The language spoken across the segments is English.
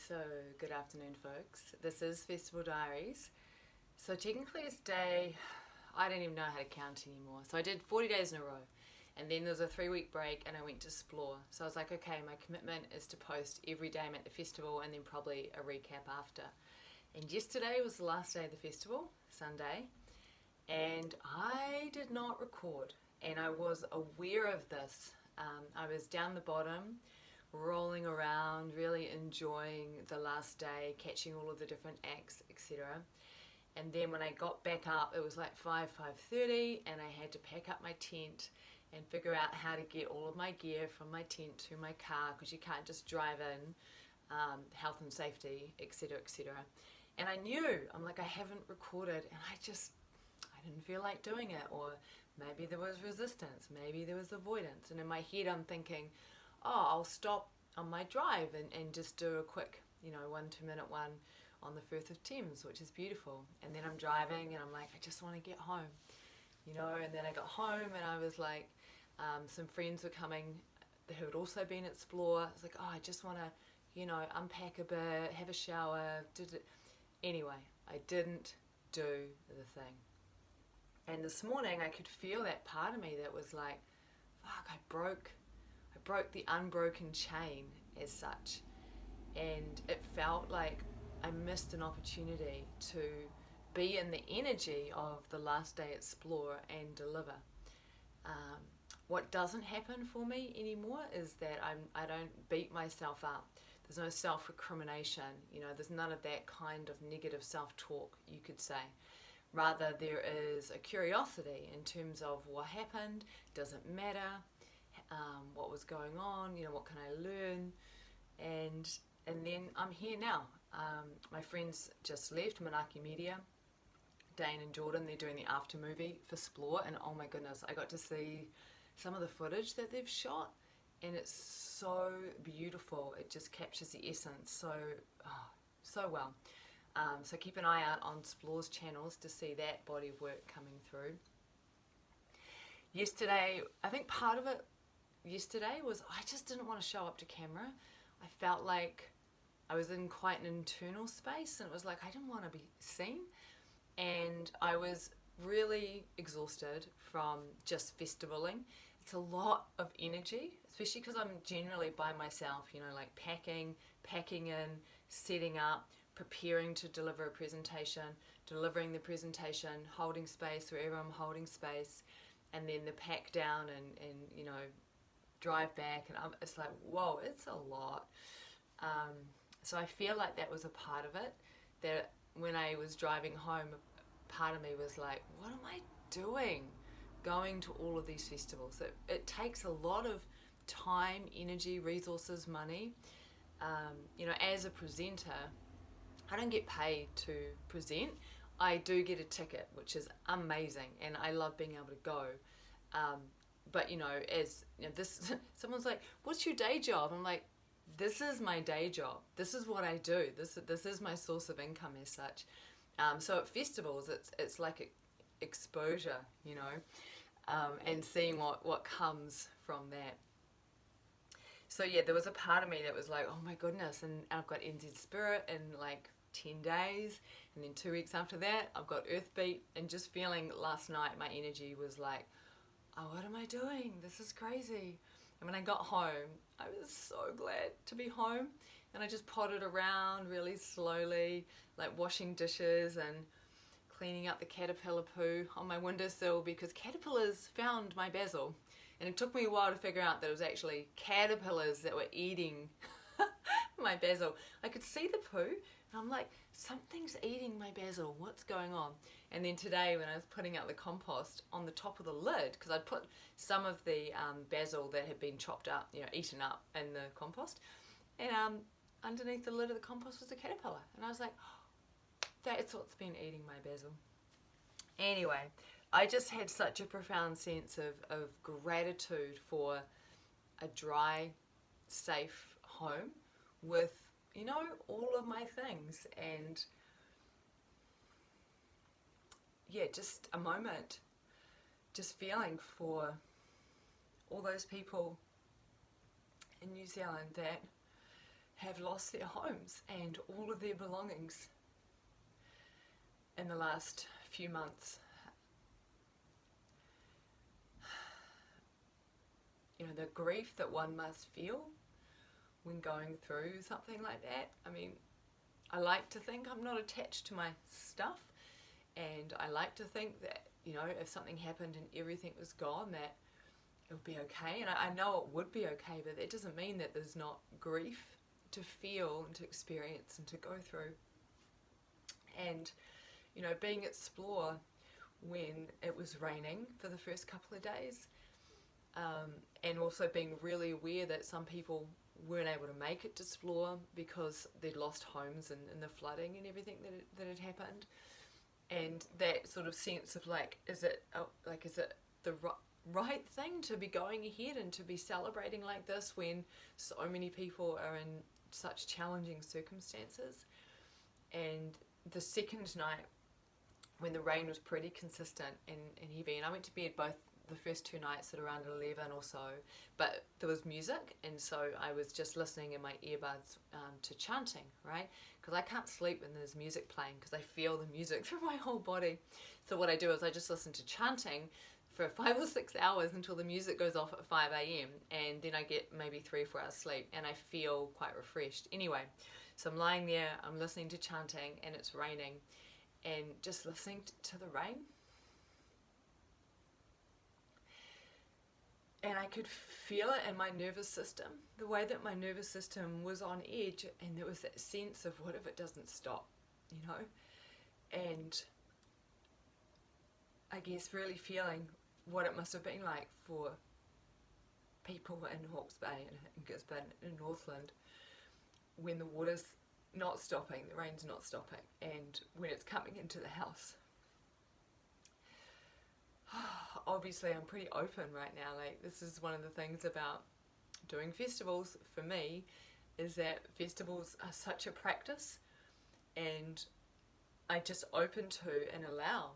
So, good afternoon, folks. This is Festival Diaries. So, technically, it's day, I don't even know how to count anymore. So, I did 40 days in a row, and then there was a 3-week break, and I went to Explore. So, I was like, okay, my commitment is to post every day I'm at the festival, and then probably a recap after. And yesterday was the last day of the festival, Sunday, and I did not record, and I was aware of this. I was down the bottom, rolling around, really enjoying the last day, catching all of the different acts, etc. And then when I got back up, it was like 5:30, and I had to pack up my tent and figure out how to get all of my gear from my tent to my car, because you can't just drive in, health and safety, etc., etc. And I knew, I'm like, I haven't recorded, and I didn't feel like doing it, or maybe there was resistance, maybe there was avoidance, and in my head I'm thinking, oh, I'll stop on my drive and just do a quick, 1-2 minute one on the Firth of Thames, which is beautiful. And then I'm driving and I'm like, I just want to get home, and then I got home and I was like, some friends were coming who had also been at Explore. I was like, oh, I just want to, unpack a bit, have a shower. Anyway, I didn't do the thing. And this morning I could feel that part of me that was like, fuck, I broke the unbroken chain as such, and it felt like I missed an opportunity to be in the energy of the last day at Explore and deliver. What doesn't happen for me anymore is that I don't beat myself up. There's no self-recrimination, there's none of that kind of negative self-talk, you could say. Rather, there is a curiosity in terms of what happened, doesn't matter, what was going on, what can I learn, and then I'm here now. My friends just left, Manaki Media, Dane and Jordan, they're doing the after movie for Explore, and oh my goodness, I got to see some of the footage that they've shot, and it's so beautiful. It just captures the essence so well. So keep an eye out on Explore's channels to see that body of work coming through. Yesterday, I think part of it yesterday was I just didn't want to show up to camera. I felt like I was in quite an internal space, and it was like I didn't want to be seen, and I was really exhausted from just festivaling. It's a lot of energy, especially because I'm generally by myself, like packing in, setting up, preparing to deliver a presentation, delivering the presentation, holding space wherever I'm holding space, and then the pack down and drive back, and it's like, whoa, it's a lot. So I feel like that was a part of it, that when I was driving home, part of me was like, what am I doing going to all of these festivals? It takes a lot of time, energy, resources, money. As a presenter, I don't get paid to present. I do get a ticket, which is amazing, and I love being able to go. But this someone's like, "What's your day job?" I'm like, "This is my day job. This is what I do. This is my source of income as such." So at festivals, it's like exposure, and seeing what comes from that. So yeah, there was a part of me that was like, "Oh my goodness!" And I've got NZ Spirit in like 10 days, and then 2 weeks after that, I've got Earthbeat, and just feeling last night, my energy was like, oh, what am I doing? This is crazy. And when I got home, I was so glad to be home, and I just potted around really slowly, like washing dishes and cleaning up the caterpillar poo on my windowsill, because caterpillars found my basil, and it took me a while to figure out that it was actually caterpillars that were eating my basil. I could see the poo, and I'm like, something's eating my basil, what's going on? And then today, when I was putting out the compost, on the top of the lid, because I'd put some of the basil that had been chopped up, eaten up in the compost, and underneath the lid of the compost was a caterpillar, and I was like, oh, that's what's been eating my basil. Anyway, I just had such a profound sense of gratitude for a dry, safe home with all of my things, and yeah, just a moment, just feeling for all those people in New Zealand that have lost their homes and all of their belongings in the last few months. You know, the grief that one must feel when going through something like that. I mean, I like to think I'm not attached to my stuff, and I like to think that, you know, if something happened and everything was gone, that it would be okay. And I know it would be okay, but that doesn't mean that there's not grief to feel and to experience and to go through. And, you know, being at Splore when it was raining for the first couple of days, and also being really aware that some people weren't able to make it to Splore because they'd lost homes in the flooding and everything that had happened, and that sort of sense of like, is it the right thing to be going ahead and to be celebrating like this when so many people are in such challenging circumstances? And the second night, when the rain was pretty consistent and heavy, and I went to bed both the first two nights at around 11 or so, but there was music, and so I was just listening in my earbuds to chanting, right? Because I can't sleep when there's music playing, because I feel the music through my whole body. So what I do is I just listen to chanting for 5 or 6 hours until the music goes off at 5 a.m. and then I get maybe 3 or 4 hours sleep and I feel quite refreshed. Anyway, so I'm lying there, I'm listening to chanting, and it's raining, and just listening to the rain. And I could feel it in my nervous system, the way that my nervous system was on edge, and there was that sense of, what if it doesn't stop, you know? And I guess really feeling what it must have been like for people in Hawke's Bay and in Gisborne, in Northland, when the water's not stopping, the rain's not stopping, and when it's coming into the house. Obviously, I'm pretty open right now. Like, this is one of the things about doing festivals for me, is that festivals are such a practice, and I just open to and allow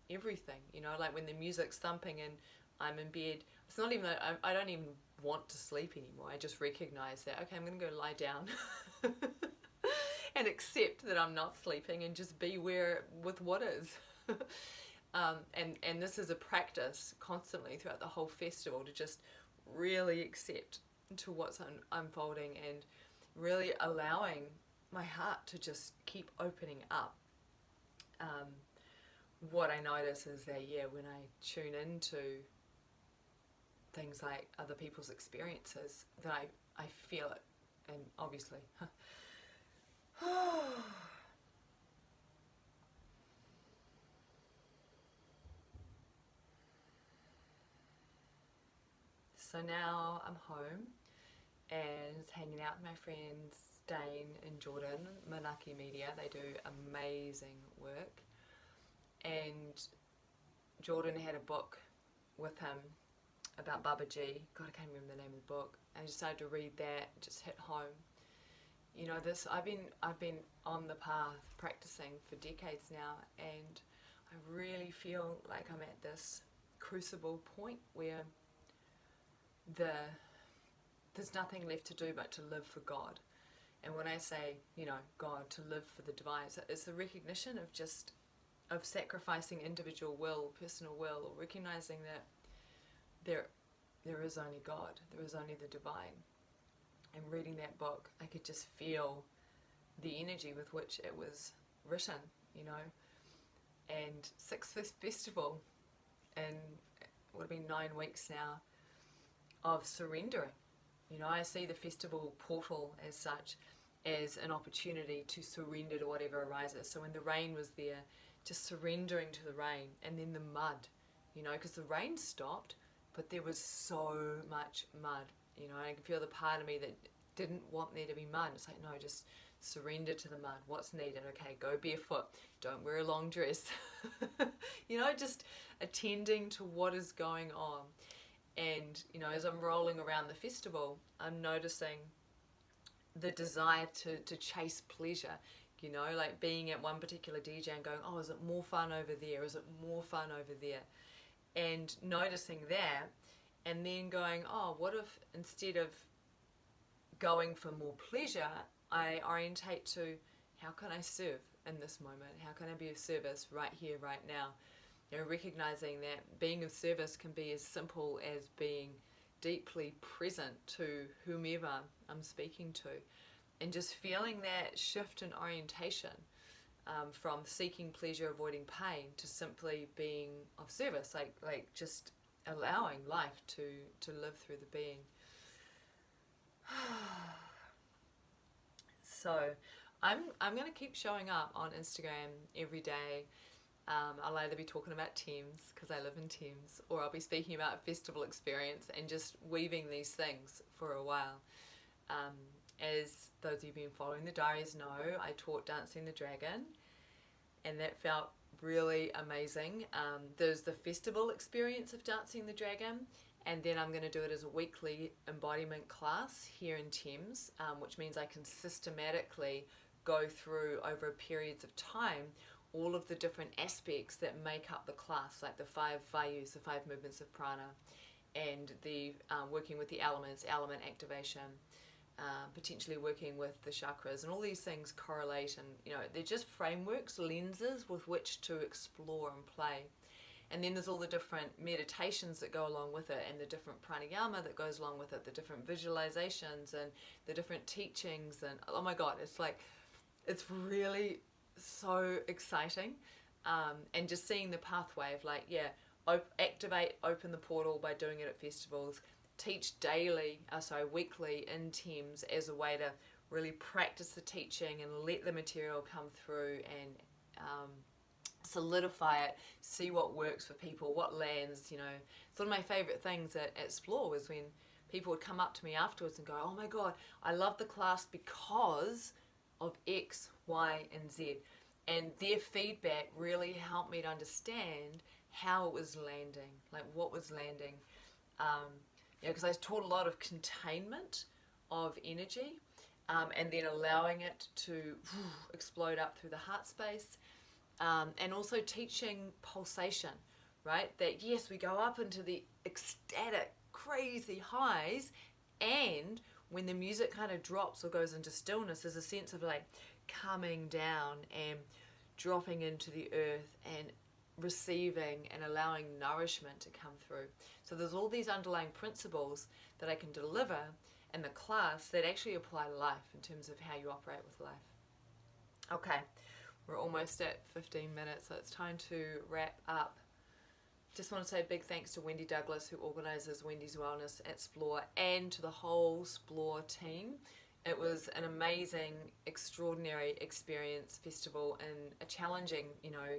everything, you know, like when the music's thumping and I'm in bed, it's not even that I don't even want to sleep anymore. I just recognize that, okay, I'm going to go lie down and accept that I'm not sleeping and just be with what is. And this is a practice constantly throughout the whole festival, to just really accept to what's unfolding and really allowing my heart to just keep opening up. What I notice is that, when I tune into things like other people's experiences, that I feel it, and obviously. So now I'm home and hanging out with my friends Dane and Jordan, Manaki Media. They do amazing work. And Jordan had a book with him about Babaji. God, I can't remember the name of the book. I decided to read that, just hit home. You know, I've been on the path practicing for decades now, and I really feel like I'm at this crucible point where there's nothing left to do but to live for God. And when I say, you know, God, to live for the divine, it's the recognition of sacrificing individual will, personal will, or recognizing that there is only God, there is only the divine. And reading that book, I could just feel the energy with which it was written, you know. And Sixth Festival, and it would have been 9 weeks now of surrendering. You know, I see the festival portal as such, as an opportunity to surrender to whatever arises. So when the rain was there, just surrendering to the rain, and then the mud, you know, because the rain stopped, but there was so much mud, you know. I can feel the part of me that didn't want there to be mud. It's like, no, just surrender to the mud. What's needed? Okay, go barefoot. Don't wear a long dress. You know, just attending to what is going on. And, you know, as I'm rolling around the festival, I'm noticing the desire to chase pleasure. You know, like being at one particular DJ and going, oh, is it more fun over there? Is it more fun over there? And noticing that, and then going, oh, what if instead of going for more pleasure, I orientate to how can I serve in this moment? How can I be of service right here, right now? You know, recognizing that being of service can be as simple as being deeply present to whomever I'm speaking to, and just feeling that shift in orientation from seeking pleasure, avoiding pain, to simply being of service, like just allowing life to live through the being. So I'm going to keep showing up on Instagram every day. I'll either be talking about Thames, because I live in Thames, or I'll be speaking about a festival experience and just weaving these things for a while. As those of you who've been following the diaries know, I taught Dancing the Dragon, and that felt really amazing. There's the festival experience of Dancing the Dragon, and then I'm going to do it as a weekly embodiment class here in Thames, which means I can systematically go through over periods of time all of the different aspects that make up the class, like the 5 vayus, the 5 movements of prana, and the working with the elements, element activation, potentially working with the chakras, and all these things correlate, and they're just frameworks, lenses with which to explore and play. And then there's all the different meditations that go along with it, and the different pranayama that goes along with it, the different visualizations and the different teachings, and oh my god, it's really so exciting. And just seeing the pathway of activate, open the portal by doing it at festivals, teach weekly in Thames as a way to really practice the teaching and let the material come through and solidify it, see what works for people, what lands. It's one of my favorite things at Explore was when people would come up to me afterwards and go, oh my god, I love the class because of X, Y, and Z. And their feedback really helped me to understand how it was landing, like what was landing. Because I taught a lot of containment of energy, and then allowing it to explode up through the heart space, and also teaching pulsation, right? That yes, we go up into the ecstatic, crazy highs, and when the music kind of drops or goes into stillness, there's a sense of like coming down and dropping into the earth and receiving and allowing nourishment to come through. So there's all these underlying principles that I can deliver in the class that actually apply to life in terms of how you operate with life. Okay, we're almost at 15 minutes, so it's time to wrap up. Just want to say a big thanks to Wendy Douglas, who organises Wendy's Wellness at Explore, and to the whole Explore team. It was an amazing, extraordinary experience, festival, in a challenging,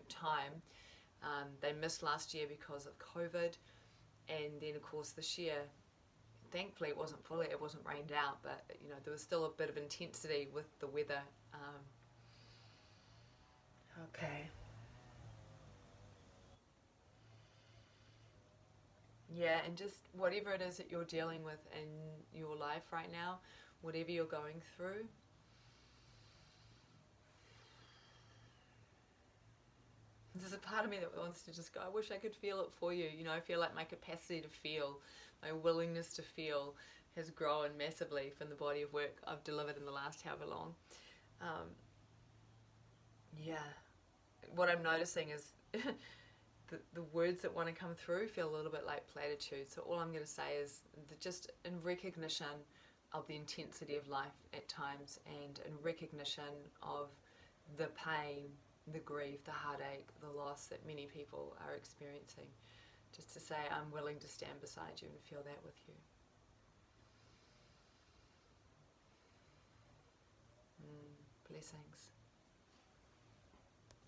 time. They missed last year because of COVID, and then of course this year, thankfully it wasn't rained out, but there was still a bit of intensity with the weather. Okay. Yeah, and just whatever it is that you're dealing with in your life right now, whatever you're going through, there's a part of me that wants to just go, I wish I could feel it for you. I feel like my capacity to feel, my willingness to feel has grown massively from the body of work I've delivered in the last however long. What I'm noticing is the words that want to come through feel a little bit like platitudes. So all I'm going to say is just in recognition of the intensity of life at times, and in recognition of the pain, the grief, the heartache, the loss that many people are experiencing. Just to say, I'm willing to stand beside you and feel that with you. Blessings.